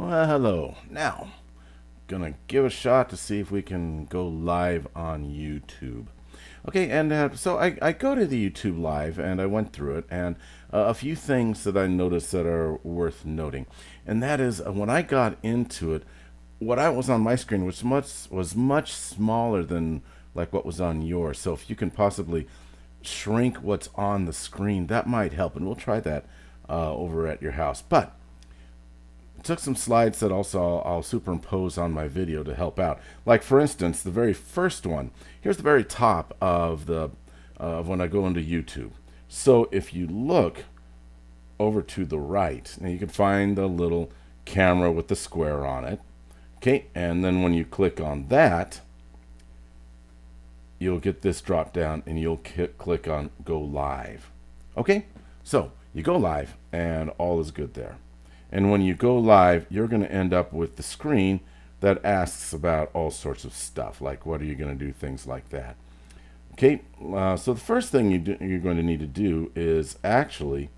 Well, hello. Now, gonna give a shot to see if we can go live on YouTube. Okay, and so I go to the YouTube live and I went through it, and a few things that I noticed that are worth noting, and that is when I got into it, what I was on my screen was much smaller than like what was on yours. So if you can possibly shrink what's on the screen, that might help, and we'll try that over at your house. But took some slides that also I'll superimpose on my video to help out. Like for instance, the very first one. Here's the very top of the of when I go into YouTube. So if you look over to the right, now you can find the little camera with the square on it. Okay, and then when you click on that, you'll get this drop down and you'll click on go live. Okay, so you go live and all is good there. And when you go live, you're going to end up with the screen that asks about all sorts of stuff, like what are you going to do, things like that. Okay, so the first thing you're going to need to do is actually,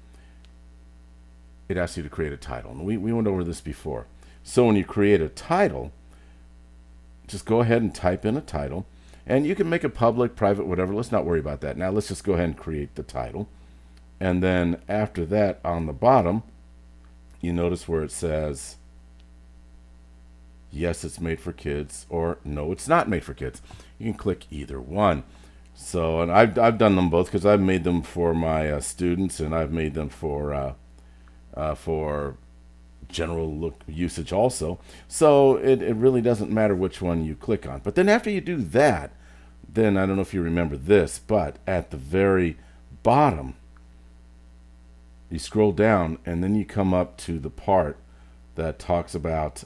it asks you to create a title. And we went over this before. So when you create a title, just go ahead and type in a title. And you can make it public, private, whatever. Let's not worry about that. Now let's just go ahead and create the title. And then after that, on the bottom, you notice where it says, yes, it's made for kids, or no, it's not made for kids. You can click either one. So, and I've done them both because I've made them for my students, and I've made them for general usage also. So it really doesn't matter which one you click on. But then after you do that, then I don't know if you remember this, but at the very bottom, you scroll down and then you come up to the part that talks about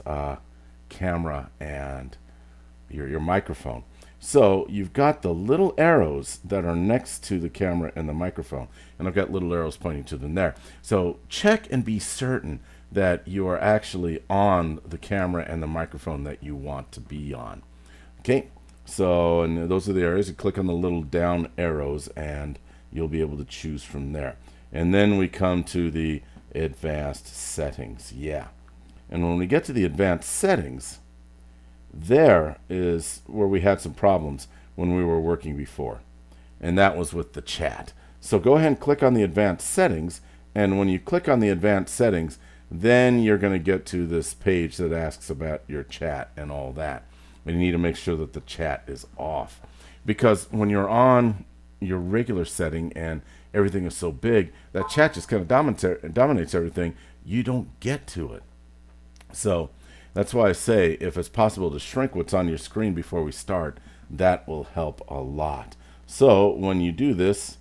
camera and your microphone. So you've got the little arrows that are next to the camera and the microphone, and I've got little arrows pointing to them there. So check and be certain that you are actually on the camera and the microphone that you want to be on. Okay, so and those are the areas. You click on the little down arrows and you'll be able to choose from there. And then we come to the advanced settings. Yeah. And when we get to the advanced settings, there is where we had some problems when we were working before. And that was with the chat. So go ahead and click on the advanced settings. And when you click on the advanced settings, then you're going to get to this page that asks about your chat and all that. But you need to make sure that the chat is off. Because when you're on your regular setting and everything is so big, that chat just kind of dominates everything. You don't get to it. So that's why I say if it's possible to shrink what's on your screen before we start, that will help a lot. So when you do this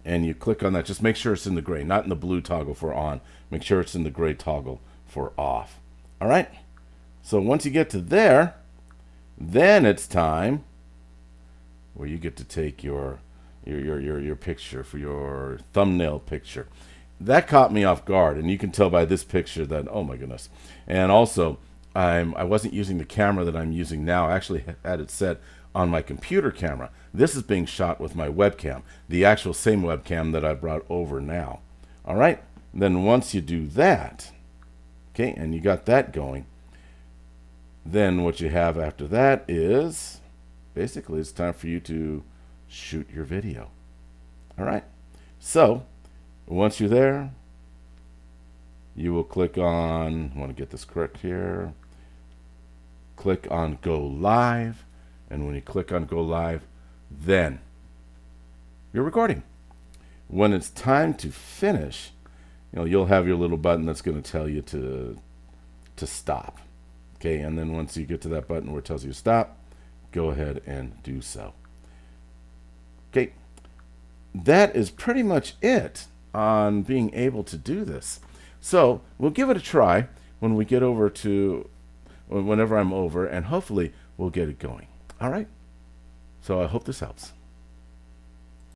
and you click on that, just make sure it's in the gray, not in the blue toggle for on. Make sure it's in the gray toggle for off. All right. So once you get to there, then it's time where you get to take your picture for your thumbnail picture. That caught me off guard, and you can tell by this picture that, oh my goodness. And also, I wasn't using the camera that I'm using now. I actually had it set on my computer camera. This is being shot with my webcam, the actual same webcam that I brought over now. All right, then once you do that, okay, and you got that going, then what you have after that is basically it's time for you to shoot your video. All right, so once you're there, you will click on, I want to get this correct here, click on go live, and when you click on go live, then you're recording. When it's time to finish, you'll have your little button that's going to tell you to stop. Okay, and then once you get to that button where it tells you to stop, go ahead and do so. Okay, that is pretty much it on being able to do this. So we'll give it a try when we get over to, whenever I'm over, and hopefully we'll get it going. All right, so I hope this helps.